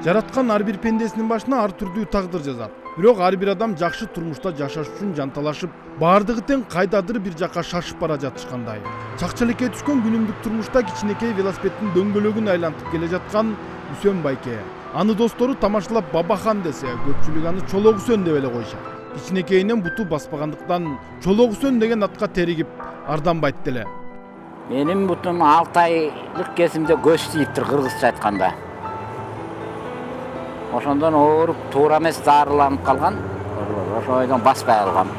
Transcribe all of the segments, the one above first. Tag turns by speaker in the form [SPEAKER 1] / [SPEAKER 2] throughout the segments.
[SPEAKER 1] Жараткан ар бир пендесинин башына ар түрдүү тагдыр жазат. Бирок ар бир адам жакшы турмушта жашаш үчүн жанталашып, баардыгы тең кайдадыр бир жакка шашып бара жатышкандай. Чакчелекке түшкөн күнүмдүк турмушта кичинекей велосипеддин дөңгөлөгүн айлантып келе жаткан Үсөн байке. Аны достору тамашалап Бабахан десе, көпчүлүк аны Чолок Үсөн деп эле коюшат. Кичинекейинен буту баспагандыктан Чолок Үсөн деген атка теригип арданбайт деле.
[SPEAKER 2] Менин бутум 6 айлык кезимде көз тийиптир, кыргызча айтканда. Ошондон ооруп, туура эмес дарыланып калган. Ошойдон баспай калгам.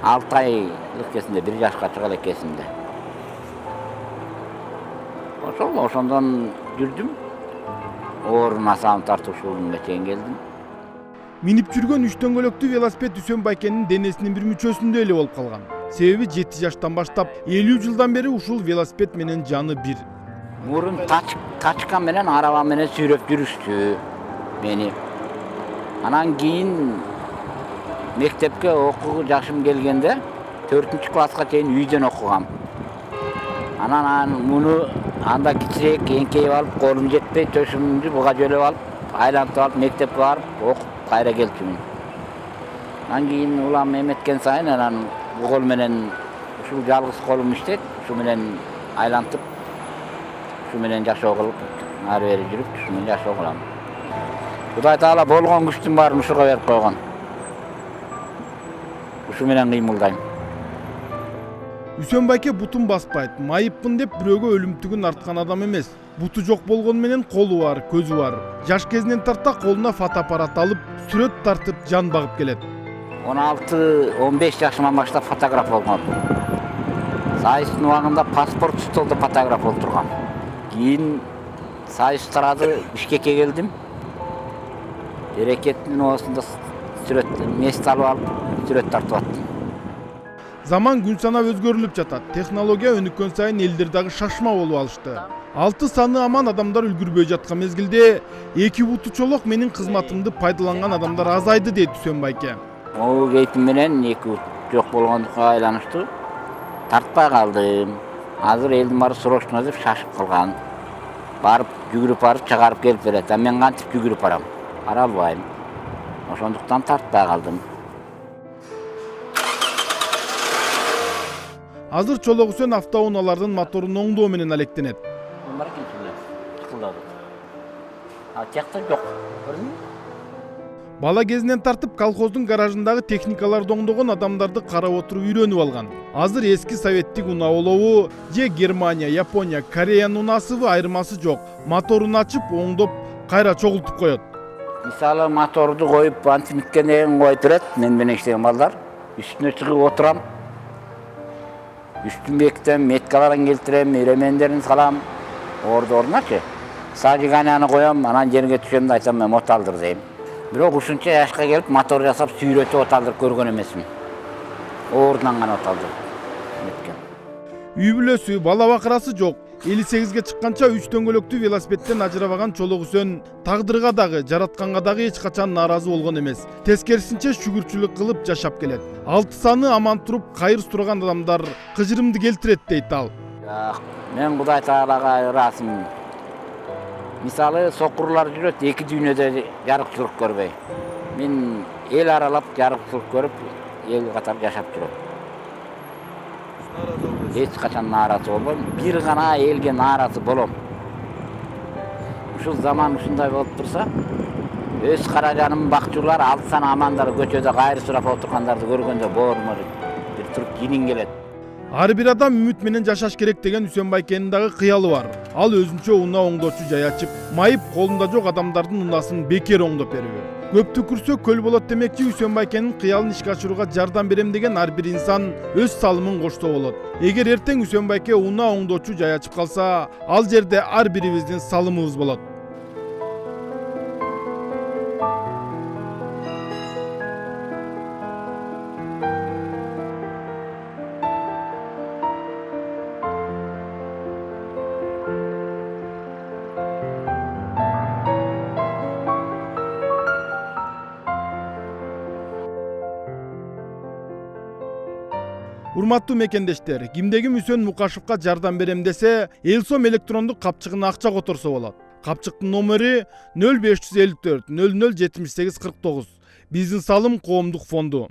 [SPEAKER 2] 6 айлык кезимде, 1 жашка чыга элек кезимде. Ошондон жүрдүм. Оорун асам тартып ушуга чейин келдим.
[SPEAKER 1] Минип жүргөн 3 дөңгөлөктүү велосипед Үсөн байкенин денесинин бир мүчөсүндөй эле болуп калган. Себеби 7 жаштан баштап 50 жылдан бери ушул велосипед менен жаны бир.
[SPEAKER 2] Мурун тачка менен араба менен сүйрөп жүрүштү мени. Анан кийин мектепке окууга жашым келгенде 4-класска чейин үйдөн окугам. Анан муну анда кичирээк эңкейип алып, колум жетпей, төшүмдү буга жөлөп алып, айлантып алып, мектепке барып, окуп кайра келчүмүн. Анан кийин улам эметкен сайын анан бу кол менен ушул жалгыз колум иштейт, ушу менен айлантып, ушу менен жашоо кылып, ары бери жүрүп, ушу менен жашоо кылам. Кудай Таала болгон күчтүн баарын ушуга берип койгон. Ушу менен кыймылдайм.
[SPEAKER 1] Үсөн байке бутун баспайт, майыппын деп бирөөгө өлүмтүгүн арткан адам эмес. Буту жок болгону менен колу бар, көзү бар. Жаш кезинен тарта колуна фотоаппарат алып, сүрөт тартып жан багып келет.
[SPEAKER 2] 16-15 жашыман баштап фотограф болгом. Сайыстын убагында паспорт столдо фотограф болуп тургам. Кийин сайыс тарады, Бишкекке келдим. Берекеттин оосунда сүрөт мест алып алып, сүрөт тартып аттым.
[SPEAKER 1] Заман күн санап өзгөрүлүп жатат. Технология өнүккөн сайын элдер дагы шашма болуп алышты. 6 саны аман адамдар үлгүрбөй жаткан мезгилде 2 буту чолок менин кызматымды пайдаланган адамдар азайды дейт Үсөн байке.
[SPEAKER 2] Могу кейтим менен 2 бут жок болгондукка айланыштуу. Тартпай калдым. Азыр элдин баары срочно деп шашып калган. Барып жүгүрүп барып чыгарып келип берет. А мен кантип жүгүрүп барам? Бара албайм. Ошондуктан тартпай калдым.
[SPEAKER 1] Азыр Чолок Үсөн автоунаалардын моторун оңдоо менен алектенет.
[SPEAKER 2] Бар экен сүлө. Чыкылдады. А тиякта жок. Көрдүңбү?
[SPEAKER 1] Бала кезинен тартып колхоздун гаражындагы техникаларды оңдогон адамдарды карап отуруп үйрөнүп алган. Азыр эски советтик унаа болобу, же Германия, Япония, Кореянын унаасыбы айырмасы жок. Моторун ачып, оңдоп, кайра чогултуп коет.
[SPEAKER 2] Мисалы моторду коюп, антимиккенен коюп берет, мен менен иштеген балдар. Үстүнө чыгып отурам. Үстүн бекитем, меткаларын келтирем, иремендерин салам. Ордуначы. Сажиганяны коям, анан жерге түшөм да айтам, мен оталдыр дейм. Бирок ушунча жашка келип мотор жасап сүйрөтүп оталдырып көргөн эмесмин. Ордунан гана оталдыр.
[SPEAKER 1] Үй бүлөсү, бала бакырасы жок. 58ге чыкканча 3 дөңгөлөктүү велосипедден ажырабаган Чолок Үсөн тагдырга дагы, жаратканга дагы эч качан нааразы болгон эмес. Тескерисинче шүгүрчүлүк кылып жашап келет. 6 саны аман туруп, кайыр сураган адамдар кыжырымды келтирет дейт ал.
[SPEAKER 2] Мен Кудай Таалага ыраазымын. Мисалы сокурлар жүрөт, 2 дүйнөдө жарыкчылык көрбөй. Мен эл аралап жарыкчылык көрүп, эл катар жашап жүрөм. Эч качан нааразы болбойм. Бир гана элге нааразы болом. Ушул заман ушундай болуп турса, өз каражаным бакчылар алсан амандар көчөдө кайры сурап отургандарды көргөндө боорумда бир туруп жинин келет.
[SPEAKER 1] Ар бир адам үмүт менен жашаш керек деген Үсөн байкенин дагы кыялы бар. Ал өзүнчө унаа оңдоочу жай ачып, майып колунда жок адамдардын унаасын бекер оңдоп бериби. Көптү күрсө көл болот демекчи Үсөн байкенин кыялын ишке ашырууга жардам берем деген ар бир инсан өз салымын кошсо болот. Эгер эртең Үсөн байке унаа оңдоочу жай ачып калса, ал жерде ар бирибиздин салымыбыз болот. Урматтуу мекендештер, кимде ким Үсөн Мукашевка жардам берем десе, эл сом электрондук капчыгына акча которсо болот. Капчыктын номери 0554 00 78 49. Биздин салым коомдук фонду.